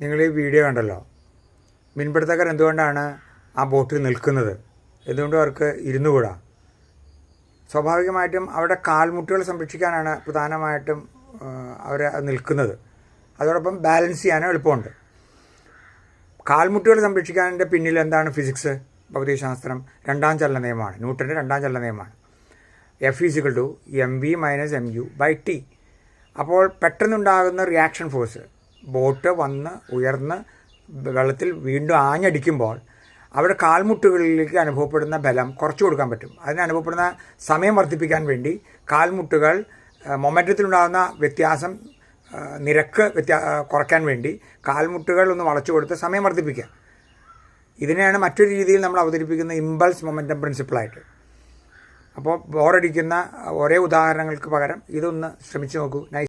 നിങ്ങൾ ഈ വീഡിയോ കണ്ടല്ലോ. മീൻപിടുത്തക്കാർ എന്തുകൊണ്ടാണ് ആ ബോട്ടിൽ നിൽക്കുന്നത്? എന്തുകൊണ്ട് അവർക്ക് ഇരുന്നുകൂടാ? സ്വാഭാവികമായിട്ടും അവരുടെ കാൽമുട്ടുകൾ സംരക്ഷിക്കാനാണ് പ്രധാനമായിട്ടും അവർ നിൽക്കുന്നത്. അതോടൊപ്പം ബാലൻസ് ചെയ്യാനും എളുപ്പമുണ്ട്. കാൽമുട്ടുകൾ സംരക്ഷിക്കാൻ്റെ പിന്നിൽ എന്താണ്? ഫിസിക്സ്, ഭൗതികശാസ്ത്രം, രണ്ടാം ചലന നിയമമാണ്. ന്യൂട്ടൻ്റെ രണ്ടാം ചലന നിയമമാണ്. F=mv-mu/t. അപ്പോൾ പെട്ടെന്നുണ്ടാകുന്ന റിയാക്ഷൻ ഫോഴ്സ്, ബോട്ട് വന്ന് ഉയർന്ന് വെള്ളത്തിൽ വീണ്ടും ആഞ്ഞടിക്കുമ്പോൾ അവിടെ കാൽമുട്ടുകളിലേക്ക് അനുഭവപ്പെടുന്ന ബലം കുറച്ചു കൊടുക്കാൻ പറ്റും. അതിന് അനുഭവപ്പെടുന്ന സമയം വർദ്ധിപ്പിക്കാൻ വേണ്ടി കാൽമുട്ടുകൾ മൊമെൻറ്റത്തിലുണ്ടാകുന്ന വ്യത്യാസം, നിരക്ക് കുറയ്ക്കാൻ വേണ്ടി കാൽമുട്ടുകൾ ഒന്ന് വളച്ചു കൊടുത്ത് സമയം വർദ്ധിപ്പിക്കുക. ഇതിനെയാണ് മറ്റൊരു രീതിയിൽ നമ്മൾ അവതരിപ്പിക്കുന്ന ഇമ്പൾസ് മൊമെൻറ്റം പ്രിൻസിപ്പിളായിട്ട്. അപ്പോൾ ബോറടിക്കുന്ന ഒരേ ഉദാഹരണങ്ങൾക്ക് പകരം ഇതൊന്ന് ശ്രമിച്ചു നോക്കൂ.